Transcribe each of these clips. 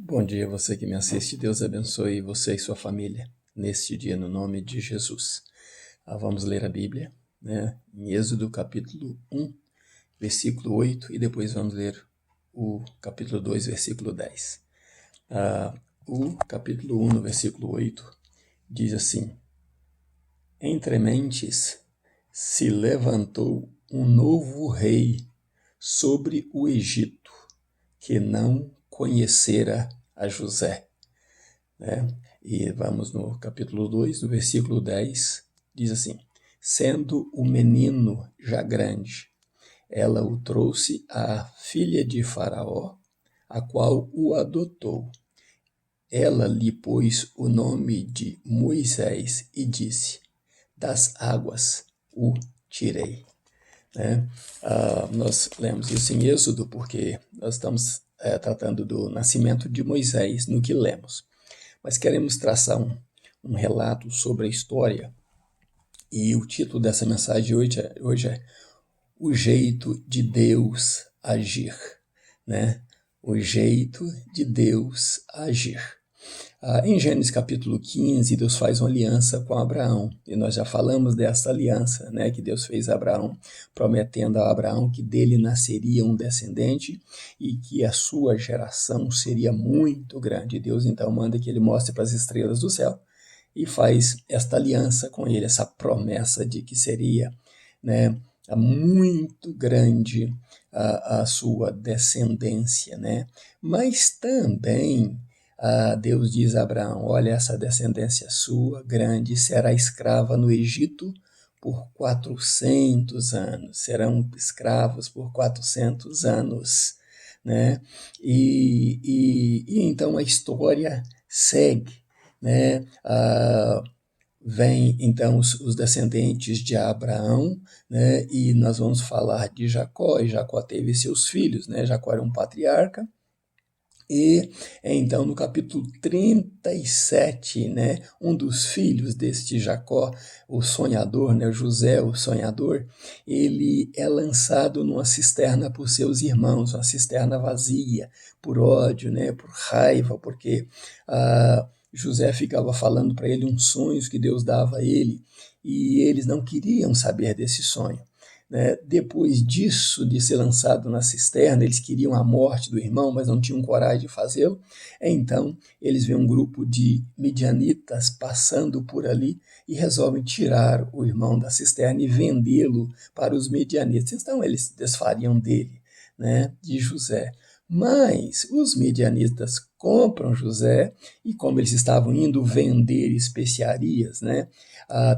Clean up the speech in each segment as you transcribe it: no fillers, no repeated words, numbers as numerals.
Bom dia, você que me assiste. Deus abençoe você e sua família neste dia, no nome de Jesus. Vamos ler a Bíblia, né? Em Êxodo capítulo 1, versículo 8, e depois vamos ler o capítulo 2, versículo 10. O capítulo 1, no versículo 8, diz assim: Entre mentes se levantou um novo rei sobre o Egito, que não conhecera a José. Né? E vamos no capítulo 2, no versículo 10, diz assim: Sendo o menino já grande, ela o trouxe à filha de Faraó, a qual o adotou. Ela lhe pôs o nome de Moisés e disse: Das águas o tirei. Né? Nós lemos isso em Êxodo porque nós estamos tratando do nascimento de Moisés no que lemos. Mas queremos traçar um relato sobre a história, e o título dessa mensagem hoje é O Jeito de Deus Agir, né? O jeito de Deus agir. Em Gênesis capítulo 15, Deus faz uma aliança com Abraão, e nós já falamos dessa aliança, né, que Deus fez a Abraão, prometendo a Abraão que dele nasceria um descendente e que a sua geração seria muito grande. Deus então manda que ele mostre para as estrelas do céu e faz esta aliança com ele, essa promessa de que seria, né, muito grande a sua descendência, né? Mas também Deus diz a Abraão: olha, essa descendência sua, grande, será escrava no Egito por 400 anos. Serão escravos por 400 anos, né? E então a história segue, né? Vem então os descendentes de Abraão, né? E nós vamos falar de Jacó, e Jacó teve seus filhos, né? Jacó era um patriarca. E então no capítulo 37, né, um dos filhos deste Jacó, o sonhador, né, José, o sonhador, ele é lançado numa cisterna por seus irmãos, uma cisterna vazia, por ódio, né, por raiva, porque José ficava falando para ele uns sonhos que Deus dava a ele, e eles não queriam saber desse sonho. Né? Depois disso, de ser lançado na cisterna, eles queriam a morte do irmão, mas não tinham coragem de fazê-lo. Então, eles veem um grupo de midianitas passando por ali e resolvem tirar o irmão da cisterna e vendê-lo para os midianitas. Então, eles desfariam dele, né, de José. Mas os midianitas compram José, e como eles estavam indo vender especiarias, né,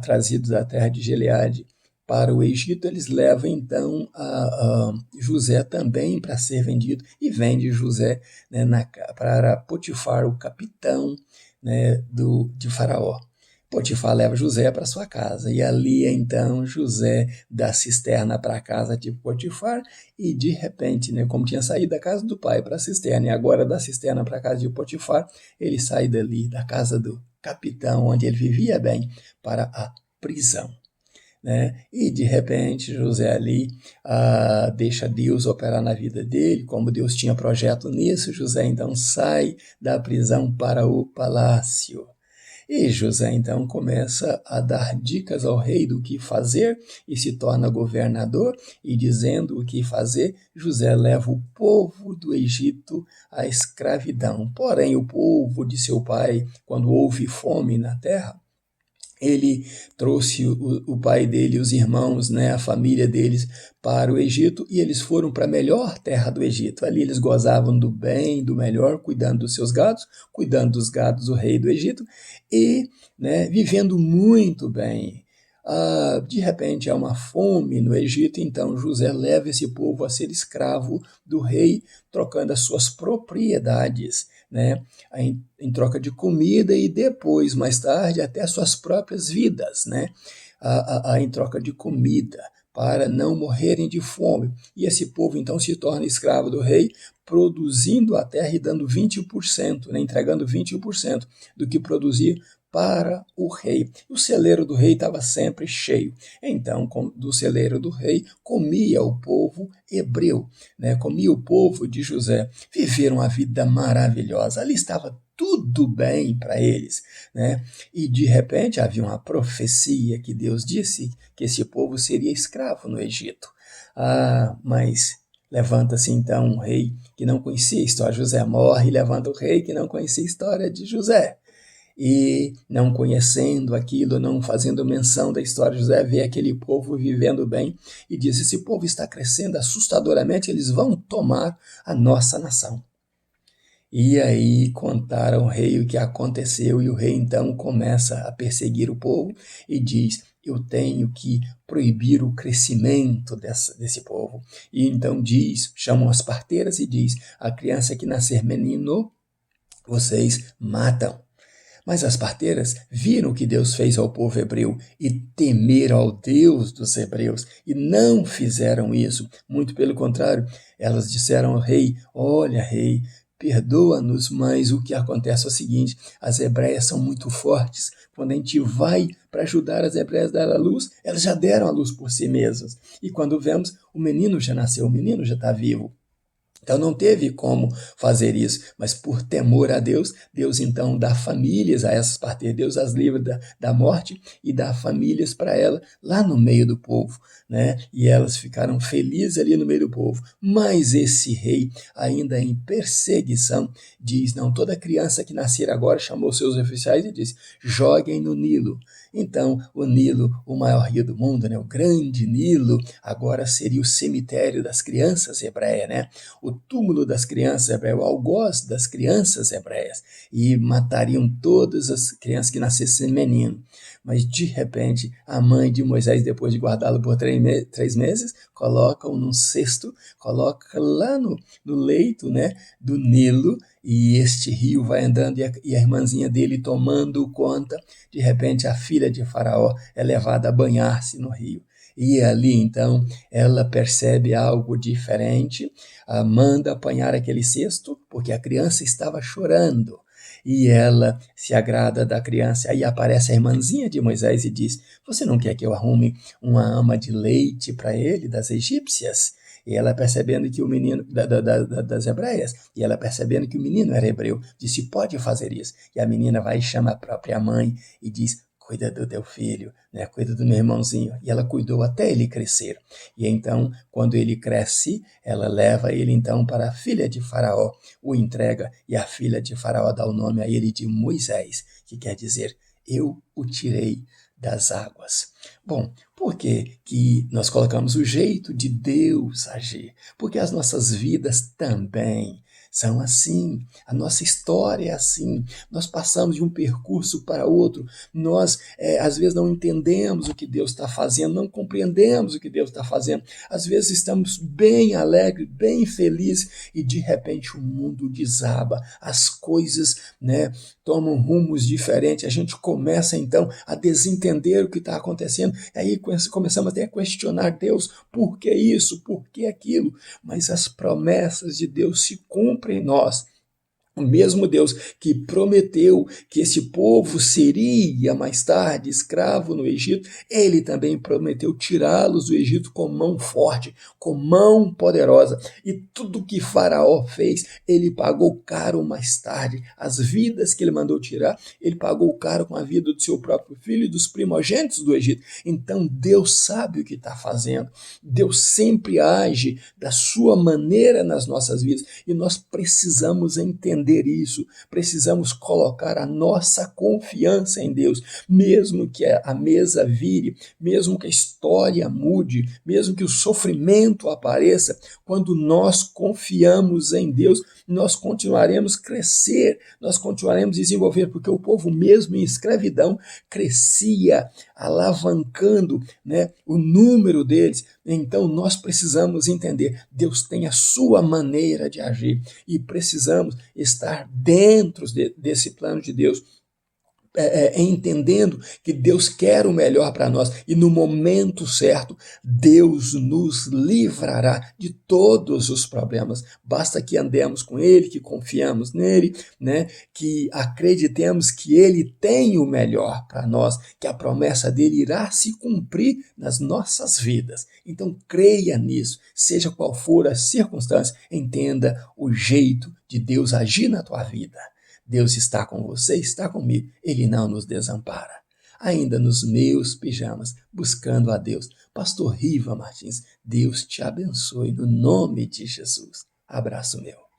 trazidos da terra de Gileade, para o Egito, eles levam então a José também para ser vendido, e vende José, né, para Potifar, o capitão, né, de Faraó. Potifar leva José para sua casa, e ali então José da cisterna para a casa de Potifar, e de repente, né, como tinha saído da casa do pai para a cisterna, e agora da cisterna para a casa de Potifar, ele sai dali, da casa do capitão, onde ele vivia bem, para a prisão. Né? E de repente José ali deixa Deus operar na vida dele, como Deus tinha projeto nisso. José então sai da prisão para o palácio. E José então começa a dar dicas ao rei do que fazer e se torna governador, e dizendo o que fazer, José leva o povo do Egito à escravidão. Porém, o povo de seu pai, quando houve fome na terra, ele trouxe o pai dele, os irmãos, né, a família deles para o Egito, e eles foram para a melhor terra do Egito. Ali eles gozavam do bem, do melhor, cuidando dos seus gados, cuidando dos gados do rei do Egito, e, né, vivendo muito bem. De repente há uma fome no Egito, então José leva esse povo a ser escravo do rei, trocando as suas propriedades, né, em troca de comida, e depois, mais tarde, até suas próprias vidas, né, em troca de comida, para não morrerem de fome. E esse povo então se torna escravo do rei, produzindo a terra e dando 20%, né, entregando 20% do que produzia para o rei. O celeiro do rei estava sempre cheio. Então, do celeiro do rei comia o povo hebreu, né? Comia o povo de José. Viveram uma vida maravilhosa. Ali estava tudo bem para eles, né? E de repente havia uma profecia que Deus disse que esse povo seria escravo no Egito. Mas levanta-se então um rei que não conhecia a história. José morre e levanta o rei que não conhecia a história de José. E não conhecendo aquilo, não fazendo menção da história de José, vê aquele povo vivendo bem e diz: esse povo está crescendo assustadoramente, eles vão tomar a nossa nação. E aí contaram ao rei o que aconteceu, e o rei então começa a perseguir o povo e diz: eu tenho que proibir o crescimento desse povo. E então chamam as parteiras e diz: a criança que nascer menino, vocês matam. Mas as parteiras viram o que Deus fez ao povo hebreu e temeram ao Deus dos hebreus e não fizeram isso. Muito pelo contrário, elas disseram ao rei: olha, rei, perdoa-nos, mas o que acontece é o seguinte: as hebreias são muito fortes. Quando a gente vai para ajudar as hebreias a dar a luz, elas já deram a luz por si mesmas. E quando vemos, o menino já nasceu, o menino já está vivo. Então não teve como fazer isso, mas por temor a Deus, Deus então dá famílias a essas parteiras, Deus as livra da morte e dá famílias para ela lá no meio do povo, né? E elas ficaram felizes ali no meio do povo. Mas esse rei, ainda em perseguição, diz: não, toda criança que nascer agora, chamou seus oficiais e disse: joguem no Nilo. Então, o Nilo, o maior rio do mundo, né? O grande Nilo, agora seria o cemitério das crianças hebreias, né? O túmulo das crianças hebreias, o algoz das crianças hebreias, e matariam todas as crianças que nascessem menino. Mas, de repente, a mãe de Moisés, depois de guardá-lo por 3 meses, coloca-o num cesto, coloca lá no leito, né, do Nilo, e este rio vai andando e a irmãzinha dele tomando conta. De repente, a filha de Faraó é levada a banhar-se no rio. E ali, então, ela percebe algo diferente, manda apanhar aquele cesto, porque a criança estava chorando. E ela se agrada da criança. Aí aparece a irmãzinha de Moisés e diz: você não quer que eu arrume uma ama de leite para ele, das egípcias? E ela percebendo que o menino, das hebreias, e ela percebendo que o menino era hebreu, disse: pode fazer isso. E a menina vai e chama a própria mãe e diz: cuida do teu filho, né? Cuida do meu irmãozinho. E ela cuidou até ele crescer. E então, quando ele cresce, ela leva ele então para a filha de Faraó, o entrega, e a filha de Faraó dá o nome a ele de Moisés, que quer dizer: eu o tirei das águas. Bom, por que nós colocamos o jeito de Deus agir? Porque as nossas vidas também são assim, a nossa história é assim, nós passamos de um percurso para outro, nós às vezes não entendemos o que Deus está fazendo, não compreendemos o que Deus está fazendo, às vezes estamos bem alegres, bem felizes e de repente o mundo desaba, as coisas, né, tomam rumos diferentes, a gente começa então a desentender o que está acontecendo, aí começamos até a questionar Deus: por que isso, por que aquilo? Mas as promessas de Deus se cumprem em nós. O mesmo Deus que prometeu que esse povo seria mais tarde escravo no Egito, ele também prometeu tirá-los do Egito com mão forte, com mão poderosa. E tudo que Faraó fez, ele pagou caro mais tarde. As vidas que ele mandou tirar, ele pagou caro com a vida do seu próprio filho e dos primogênitos do Egito. Então Deus sabe o que está fazendo. Deus sempre age da sua maneira nas nossas vidas e nós precisamos entender isso, precisamos colocar a nossa confiança em Deus, mesmo que a mesa vire, mesmo que a história mude, mesmo que o sofrimento apareça, quando nós confiamos em Deus, nós continuaremos crescer, nós continuaremos desenvolver, porque o povo mesmo em escravidão crescia, alavancando, né, o número deles. Então nós precisamos entender, Deus tem a sua maneira de agir e precisamos estar dentro desse plano de Deus, entendendo que Deus quer o melhor para nós e no momento certo Deus nos livrará de todos os problemas. Basta que andemos com Ele, que confiamos nele, né? Que acreditemos que Ele tem o melhor para nós, que a promessa dele irá se cumprir nas nossas vidas. Então creia nisso, seja qual for a circunstância, entenda o jeito de Deus agir na tua vida. Deus está com você, está comigo, Ele não nos desampara. Ainda nos meus pijamas, buscando a Deus. Pastor Riva Martins, Deus te abençoe no nome de Jesus. Abraço meu.